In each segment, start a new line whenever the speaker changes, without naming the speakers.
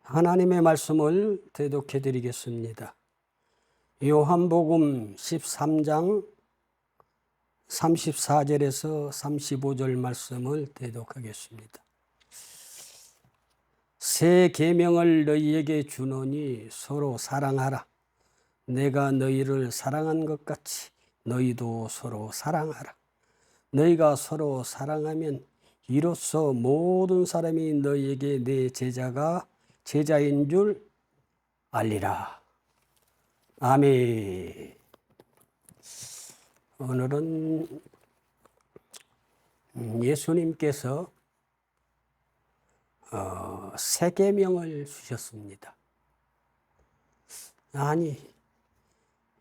하나님의 말씀을 대독해 드리겠습니다. 요한복음 13장 34절에서 35절 말씀을 대독하겠습니다. 새 계명을 너희에게 주노니 서로 사랑하라. 내가 너희를 사랑한 것 같이 너희도 서로 사랑하라. 너희가 서로 사랑하면 이로써 모든 사람이 너희에게 내 제자인 줄 알리라. 아멘. 오늘은 예수님께서 새 계명을 주셨습니다. 아니,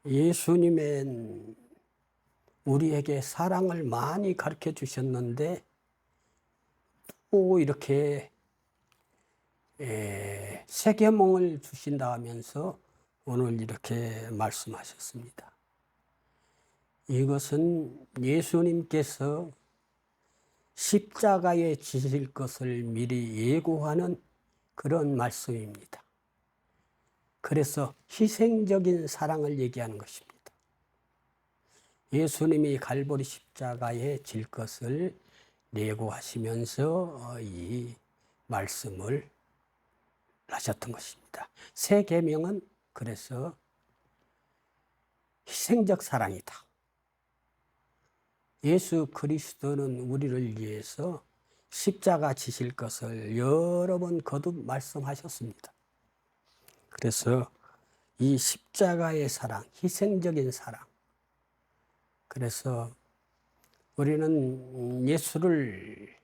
예수님은 우리에게 사랑을 많이 가르쳐 주셨는데 또 이렇게 새 계명을 주신다 하면서 오늘 이렇게 말씀하셨습니다. 이것은 예수님께서 십자가에 지실 것을 미리 예고하는 그런 말씀입니다. 그래서 희생적인 사랑을 얘기하는 것입니다. 예수님이 갈보리 십자가에 질 것을 예고하시면서 이 말씀을 하셨던 것입니다. 새 계명은 그래서 희생적 사랑이다. 예수 그리스도는 우리를 위해서 십자가 지실 것을 여러 번 거듭 말씀하셨습니다. 그래서 이 십자가의 사랑, 희생적인 사랑. 그래서 우리는 예수를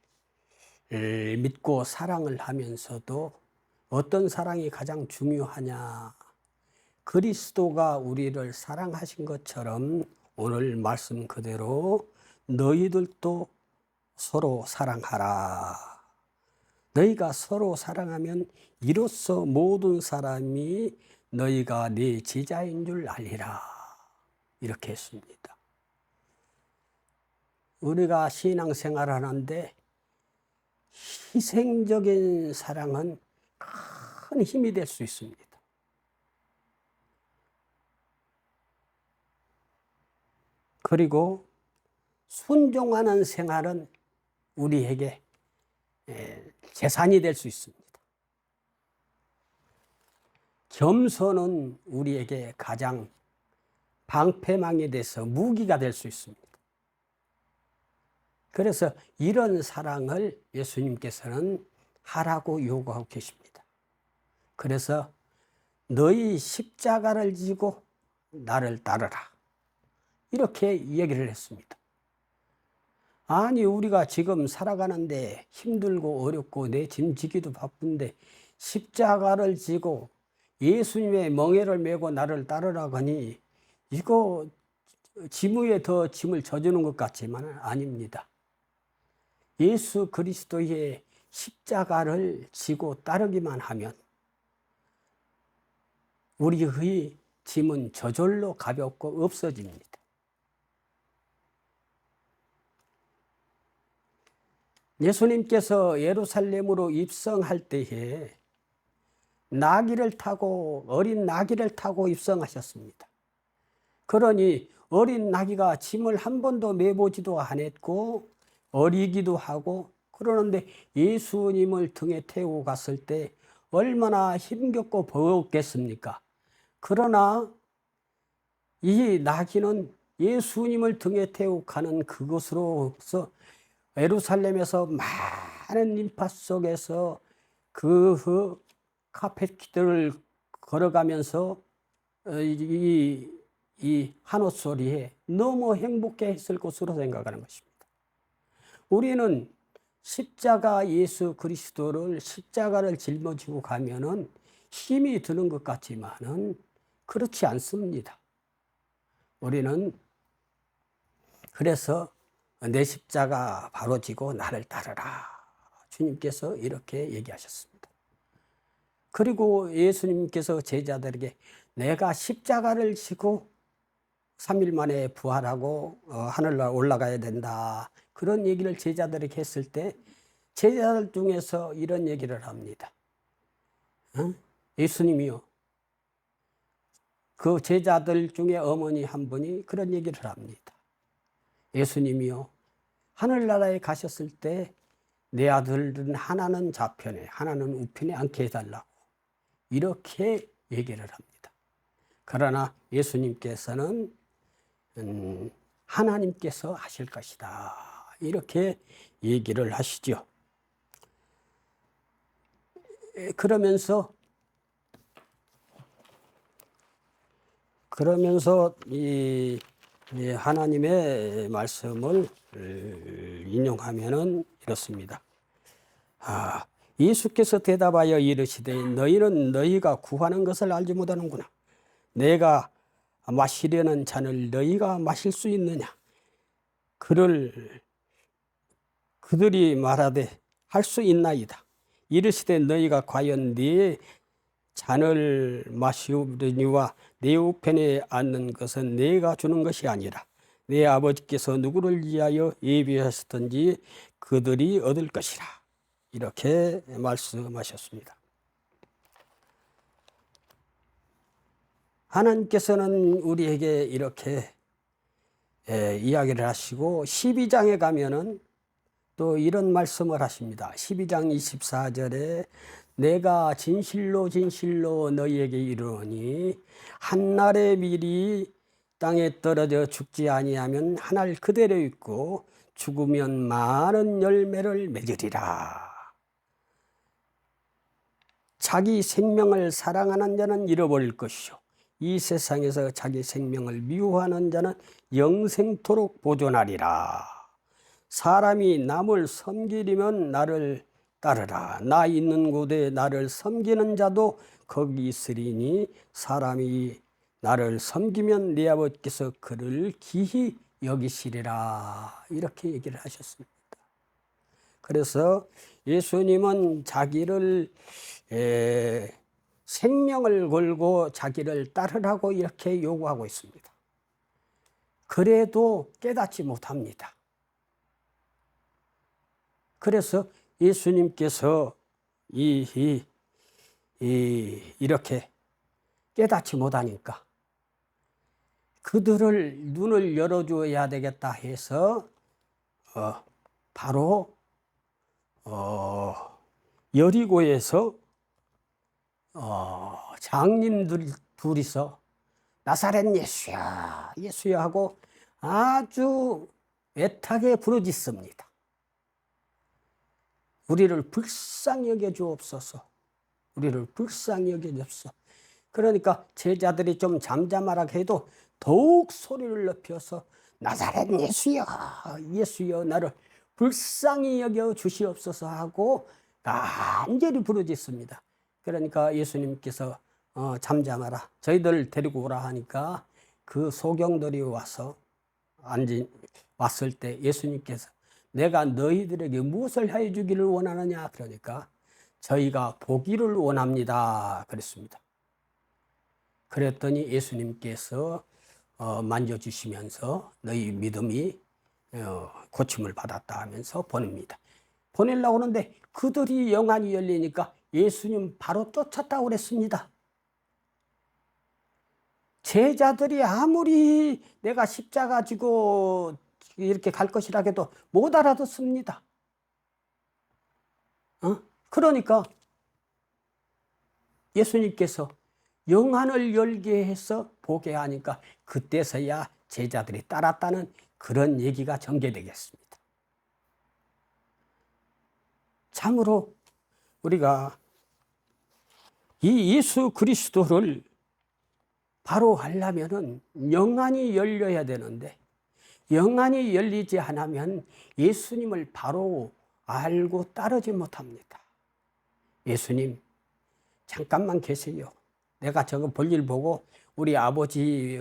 믿고 사랑을 하면서도 어떤 사랑이 가장 중요하냐? 그리스도가 우리를 사랑하신 것처럼 오늘 말씀 그대로 너희들도 서로 사랑하라. 너희가 서로 사랑하면 이로써 모든 사람이 너희가 내 제자인 줄 알리라. 이렇게 했습니다. 우리가 신앙생활을 하는데 희생적인 사랑은 큰 힘이 될 수 있습니다. 그리고 순종하는 생활은 우리에게 재산이 될 수 있습니다. 겸손은 우리에게 가장 방패망이 돼서 무기가 될 수 있습니다. 그래서 이런 사랑을 예수님께서는 하라고 요구하고 계십니다. 그래서 너희 십자가를 지고 나를 따르라. 이렇게 얘기를 했습니다. 아니, 우리가 지금 살아가는데 힘들고 어렵고 내 짐 지기도 바쁜데 십자가를 지고 예수님의 멍에를 메고 나를 따르라고 하니 이거 짐 위에 더 짐을 져주는 것 같지만 아닙니다. 예수 그리스도의 십자가를 지고 따르기만 하면 우리의 짐은 저절로 가볍고 없어집니다. 예수님께서 예루살렘으로 입성할 때에 어린 나귀를 타고 입성하셨습니다. 그러니 어린 나귀가 짐을 한 번도 메보지도 않았고 어리기도 하고 그러는데 예수님을 등에 태우고 갔을 때 얼마나 힘겹고 버겁겠습니까? 그러나 이 나귀는 예수님을 등에 태우고 가는 그곳으로서 예루살렘에서 많은 인파 속에서 그 카펫길을 걸어가면서 이 한옷 소리에 너무 행복해 했을 것으로 생각하는 것입니다. 우리는 십자가 예수 그리스도를 십자가를 짊어지고 가면은 힘이 드는 것 같지만은 그렇지 않습니다. 우리는 그래서 내 십자가 바로 지고 나를 따르라. 주님께서 이렇게 얘기하셨습니다. 그리고 예수님께서 제자들에게 내가 십자가를 지고 3일 만에 부활하고 하늘나라 올라가야 된다. 그런 얘기를 제자들에게 했을 때 제자들 중에서 이런 얘기를 합니다. 예수님이요. 그 제자들 중에 어머니 한 분이 그런 얘기를 합니다. 예수님이요. 하늘나라에 가셨을 때 내 아들은 하나는 좌편에 하나는 우편에 앉게 해달라고 이렇게 얘기를 합니다. 그러나 예수님께서는 하나님께서 하실 것이다. 이렇게 얘기를 하시죠. 그러면서 이 하나님의 말씀을 인용하면은 이렇습니다. 예수께서 대답하여 이르시되 너희는 너희가 구하는 것을 알지 못하는구나. 내가 마시려는 잔을 너희가 마실 수 있느냐. 그들이 말하되 할 수 있나이다. 이르시되 너희가 과연 네 잔을 마시려니와 내 우편에 앉는 것은 내가 주는 것이 아니라 내 아버지께서 누구를 위하여 예비하셨든지 그들이 얻을 것이라. 이렇게 말씀하셨습니다. 하나님께서는 우리에게 이렇게 이야기를 하시고 12장에 가면은 또 이런 말씀을 하십니다. 12장 24절에 내가 진실로 진실로 너희에게 이르노니 한날에 미리 땅에 떨어져 죽지 아니하면 한 알 그대로 있고 죽으면 많은 열매를 맺으리라. 자기 생명을 사랑하는 자는 잃어버릴 것이요 이 세상에서 자기 생명을 미워하는 자는 영생토록 보존하리라. 사람이 남을 섬기려면 나를 따르라. 나 있는 곳에 나를 섬기는 자도 거기 있으리니 사람이 나를 섬기면 내 아버지께서 그를 기히 여기시리라. 이렇게 얘기를 하셨습니다. 그래서 예수님은 자기를 생명을 걸고 자기를 따르라고 이렇게 요구하고 있습니다. 그래도 깨닫지 못합니다. 그래서 예수님께서 이렇게 깨닫지 못하니까 그들을 눈을 열어줘야 되겠다 해서 바로 여리고에서 장님들 둘이서 나사렛 예수야 예수야 하고 아주 애타게 부르짖습니다. 우리를 불쌍히 여겨 주옵소서. 우리를 불쌍히 여겨 주옵소서. 그러니까 제자들이 좀 잠잠하라 해도 더욱 소리를 높여서 나사렛 예수여 예수여 나를 불쌍히 여겨 주시옵소서 하고 간절히 부르짖습니다. 그러니까 예수님께서 잠잠하라 저희들 데리고 오라 하니까 그 소경들이 왔을 때 예수님께서 내가 너희들에게 무엇을 해주기를 원하느냐 그러니까 저희가 보기를 원합니다 그랬습니다. 그랬더니 예수님께서 만져주시면서 너희 믿음이 고침을 받았다 하면서 보냅니다. 보내려고 하는데 그들이 영안이 열리니까 예수님 바로 쫓았다고 그랬습니다. 제자들이 아무리 내가 십자가 지고 이렇게 갈 것이라 해도 못 알아듣습니다. 그러니까 예수님께서 영안을 열게 해서 보게 하니까 그때서야 제자들이 따랐다는 그런 얘기가 전개되겠습니다. 참으로 우리가 이 예수 그리스도를 바로 하려면은 영안이 열려야 되는데 영안이 열리지 않으면 예수님을 바로 알고 따르지 못합니다. 예수님 잠깐만 계세요. 내가 저거 볼일 보고 우리 아버지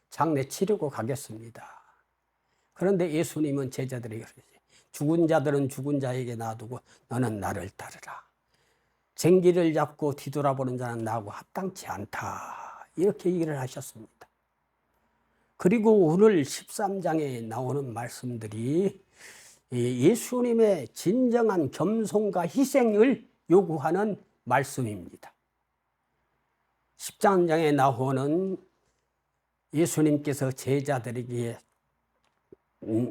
장례 치르고 가겠습니다. 그런데 예수님은 제자들에게 죽은 자들은 죽은 자에게 놔두고 너는 나를 따르라. 쟁기를 잡고 뒤돌아보는 자는 나하고 합당치 않다. 이렇게 얘기를 하셨습니다. 그리고 오늘 13장에 나오는 말씀들이 예수님의 진정한 겸손과 희생을 요구하는 말씀입니다. 10장에 나오는 예수님께서 제자들에게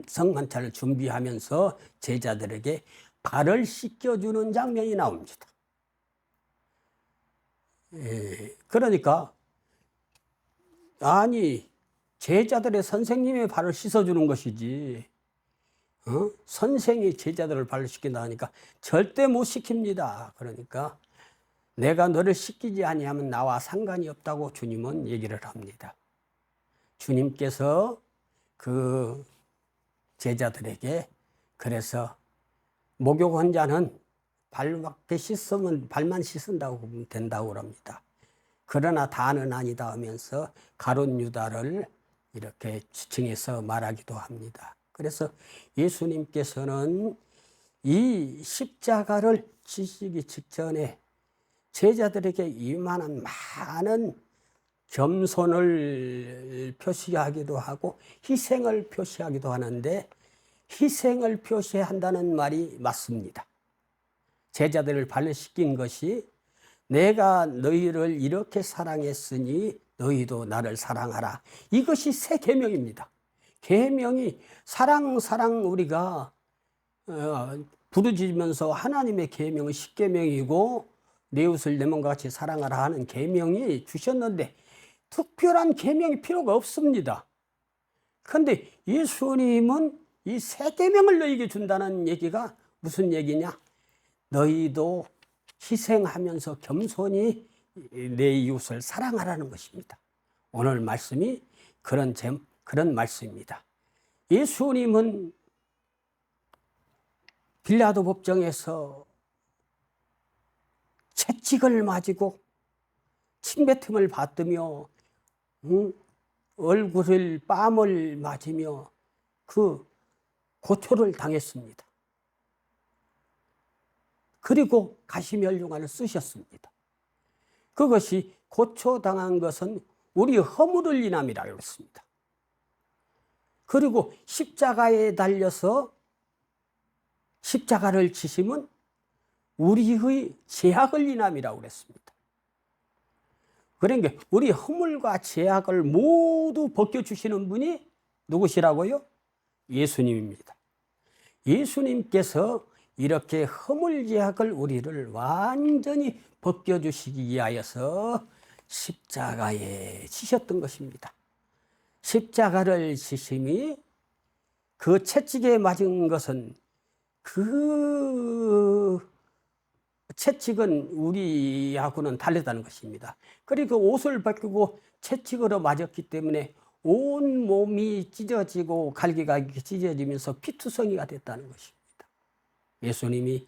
성만찬을 준비하면서 제자들에게 발을 씻겨주는 장면이 나옵니다. 그러니까 아니 제자들의 선생님의 발을 씻어주는 것이지 선생이 제자들을 발을 씻긴다 하니까 절대 못 씻깁니다. 그러니까 내가 너를 씻기지 아니하면 나와 상관이 없다고 주님은 얘기를 합니다. 주님께서 그 제자들에게 그래서 목욕한 자는 발밖에 씻으면 발만 씻은다고 보면 된다고 합니다. 그러나 다는 아니다 하면서 가룟 유다를 이렇게 지칭해서 말하기도 합니다. 그래서 예수님께서는 이 십자가를 지시기 직전에 제자들에게 이만한 많은 겸손을 표시하기도 하고 희생을 표시하기도 하는데 희생을 표시한다는 말이 맞습니다. 제자들을 발을 씻긴 것이 내가 너희를 이렇게 사랑했으니 너희도 나를 사랑하라. 이것이 새 계명입니다. 계명이 사랑 우리가 부르짖으면서 하나님의 계명은 십계명이고 내 이웃을 내 몸과 같이 사랑하라 하는 계명이 주셨는데 특별한 계명이 필요가 없습니다. 그런데 예수님은 이 새 계명을 너희에게 준다는 얘기가 무슨 얘기냐? 너희도 희생하면서 겸손히 내 이웃을 사랑하라는 것입니다. 오늘 말씀이 그런 말씀입니다. 예수님은 빌라도 법정에서 채찍을 맞고 침뱉음을 받으며 얼굴을 뺨을 맞으며 그 고초를 당했습니다. 그리고 가시면류관을 쓰셨습니다. 그것이 고초당한 것은 우리 허물을 인함이라고 했습니다. 그리고 십자가에 달려서 십자가를 지심은 우리의 죄악을 인함이라고 그랬습니다. 그러니까 우리 허물과 죄악을 모두 벗겨주시는 분이 누구시라고요? 예수님입니다. 예수님께서 이렇게 허물 죄악을 우리를 완전히 벗겨주시기 위하여서 십자가에 지셨던 것입니다. 십자가를 지심이 그 채찍에 맞은 것은 그 채찍은 우리하고는 다르다는 것입니다. 그리고 옷을 벗기고 채찍으로 맞았기 때문에 온 몸이 찢어지고 갈기가 찢어지면서 피투성이가 됐다는 것입니다. 예수님이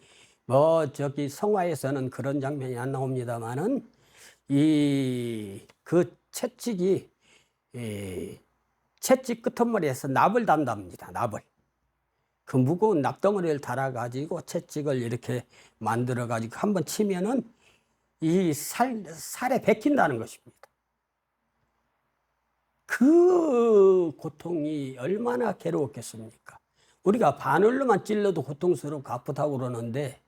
저기 성화에서는 그런 장면이 안 나옵니다만은 그 채찍이 채찍 끄트머리에서 납을 담답니다. 납을. 그 무거운 납덩어리를 달아가지고 채찍을 이렇게 만들어가지고 한번 치면은 이 살에 베낀다는 것입니다. 그 고통이 얼마나 괴로웠겠습니까? 우리가 바늘로만 찔러도 고통스럽고 아프다고 그러는데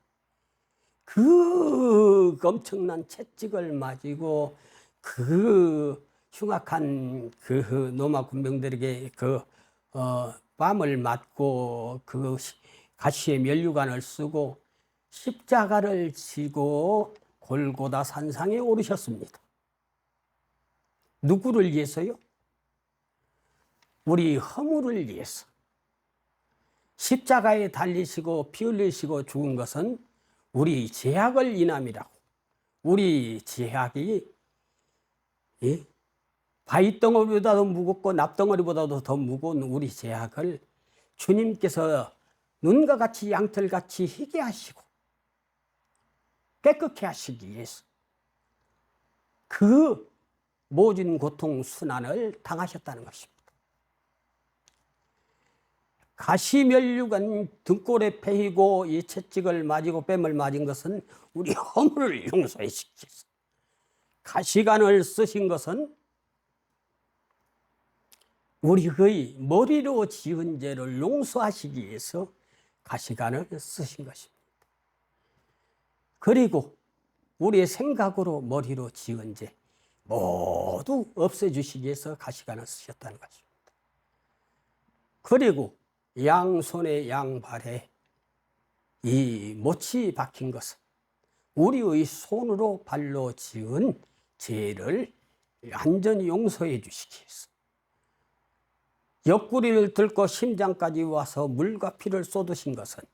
그 엄청난 채찍을 맞이고 그 흉악한 그 로마 군병들에게 뺨을 맞고 그 가시의 면류관을 쓰고 십자가를 지고 골고다 산상에 오르셨습니다. 누구를 위해서요? 우리 허물을 위해서. 십자가에 달리시고 피 흘리시고 죽은 것은 우리 죄악을 인함이라고. 우리 죄악이 바위덩어리보다도 무겁고 납덩어리보다도 더 무거운 우리 죄악을 주님께서 눈과 같이 양털같이 희게 하시고 깨끗게 하시기 위해서 그 모진 고통 순환을 당하셨다는 것입니다. 가시면류관 등골에 패이고 이 채찍을 맞이고 뺨을 맞은 것은 우리 허물을 용서해 주시기 위해서, 가시관을 쓰신 것은 우리의 머리로 지은 죄를 용서하시기 위해서 가시관을 쓰신 것입니다. 그리고 우리의 생각으로 머리로 지은 죄, 모두 없애주시기 위해서 가시관을 쓰셨다는 것입니다. 그리고 양손에 양발에 이 못이 박힌 것은 우리의 손으로 발로 지은 죄를 완전히 용서해 주시기 위해서, 옆구리를 들고 심장까지 와서 물과 피를 쏟으신 것은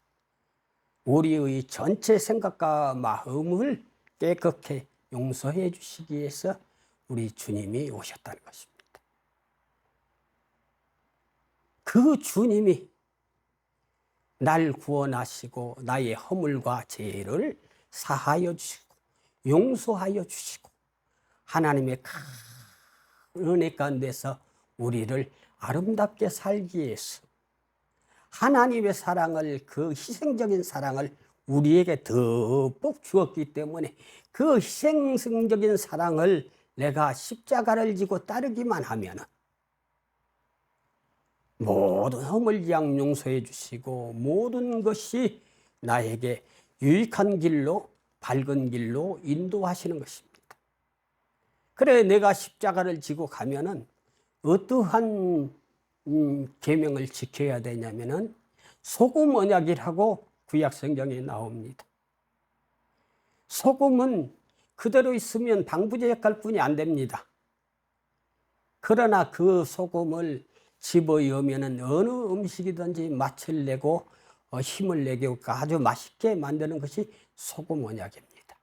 우리의 전체 생각과 마음을 깨끗게 용서해 주시기 위해서 우리 주님이 오셨다는 것입니다. 그 주님이 날 구원하시고 나의 허물과 죄를 사하여 주시고 용서하여 주시고 하나님의 큰 은혜 가운데서 우리를 아름답게 살기 위해서 하나님의 사랑을, 그 희생적인 사랑을 우리에게 듬뿍 주었기 때문에 그 희생적인 사랑을 내가 십자가를 지고 따르기만 하면 모든 허물 양 용서해 주시고 모든 것이 나에게 유익한 길로, 밝은 길로 인도하시는 것입니다. 그래 내가 십자가를 지고 가면은 어떠한 계명을 지켜야 되냐면은 소금 언약이라고 구약 성경에 나옵니다. 소금은 그대로 있으면 방부제 역할뿐이 안 됩니다. 그러나 그 소금을 집어넣으면 어느 음식이든지 맛을 내고 힘을 내고 아주 맛있게 만드는 것이 소금 언약입니다.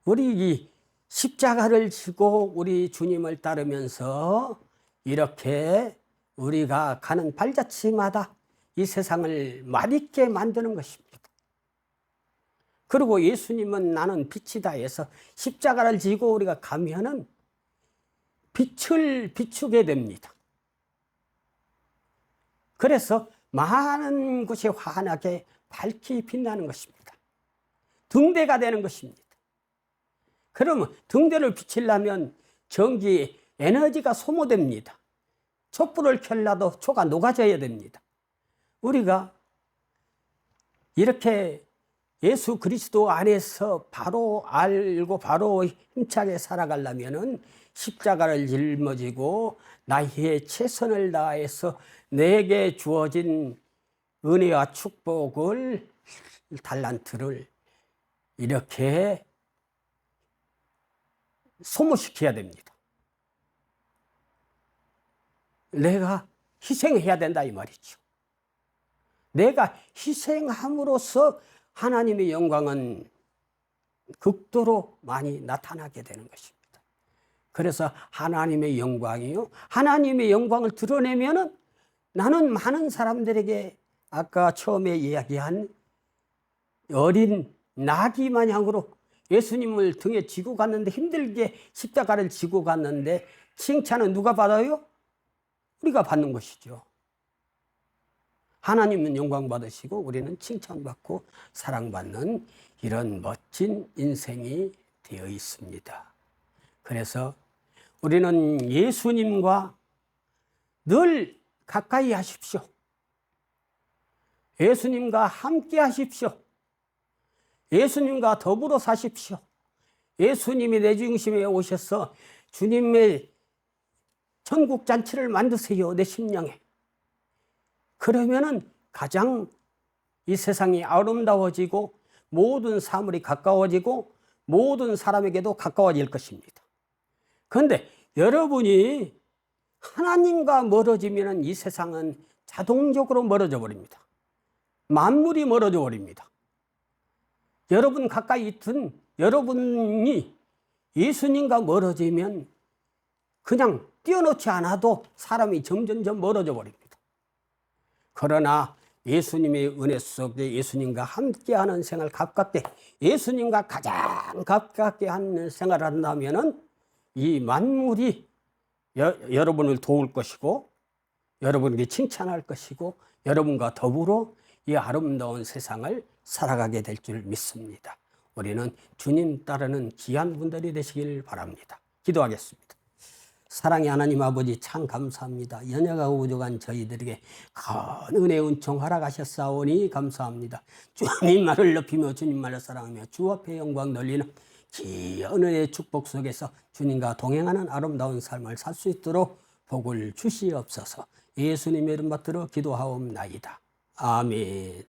우리 이 십자가를 지고 우리 주님을 따르면서 이렇게 우리가 가는 발자취마다 이 세상을 맛있게 만드는 것입니다. 그리고 예수님은 나는 빛이다 해서 십자가를 지고 우리가 가면은 빛을 비추게 됩니다. 그래서 많은 곳이 환하게 밝게 빛나는 것입니다. 등대가 되는 것입니다. 그러면 등대를 비치려면 전기 에너지가 소모됩니다. 촛불을 켤라도 초가 녹아져야 됩니다. 우리가 이렇게 예수 그리스도 안에서 바로 알고 바로 힘차게 살아가려면은 십자가를 짊어지고 나의 최선을 다해서 내게 주어진 은혜와 축복을, 달란트를 이렇게 소모시켜야 됩니다. 내가 희생해야 된다 이 말이죠. 내가 희생함으로써 하나님의 영광은 극도로 많이 나타나게 되는 것입니다. 그래서 하나님의 영광이요, 하나님의 영광을 드러내면은 나는 많은 사람들에게 아까 처음에 이야기한 어린 나귀 마냥으로 예수님을 등에 지고 갔는데, 힘들게 십자가를 지고 갔는데 칭찬은 누가 받아요? 우리가 받는 것이죠. 하나님은 영광 받으시고 우리는 칭찬받고 사랑받는 이런 멋진 인생이 되어 있습니다. 그래서 우리는 예수님과 늘 가까이 하십시오. 예수님과 함께 하십시오. 예수님과 더불어 사십시오. 예수님이 내 중심에 오셔서 주님의 천국잔치를 만드세요, 내 심령에. 그러면은 가장 이 세상이 아름다워지고 모든 사물이 가까워지고 모든 사람에게도 가까워질 것입니다. 그런데 여러분이 하나님과 멀어지면 이 세상은 자동적으로 멀어져 버립니다. 만물이 멀어져 버립니다. 여러분 가까이 있든 여러분이 예수님과 멀어지면 그냥 뛰어놓지 않아도 사람이 점점점 멀어져 버립니다. 그러나 예수님의 은혜 속에 예수님과 함께하는 생활, 가깝게 예수님과 가장 가깝게 하는 생활을 한다면은 이 만물이 여러분을 도울 것이고 여러분에게 칭찬할 것이고 여러분과 더불어 이 아름다운 세상을 살아가게 될 줄 믿습니다. 우리는 주님 따르는 귀한 분들이 되시길 바랍니다. 기도하겠습니다. 사랑의 하나님 아버지, 참 감사합니다. 연약하고 부족한 저희들에게 큰 은혜 은총 허락하셨사오니 감사합니다. 주님 말을 높이며 주님 말을 사랑하며 주 앞에 영광 돌리는 은혜의 축복 속에서 주님과 동행하는 아름다운 삶을 살 수 있도록 복을 주시옵소서. 예수님의 이름 받들어 기도하옵나이다. 아멘.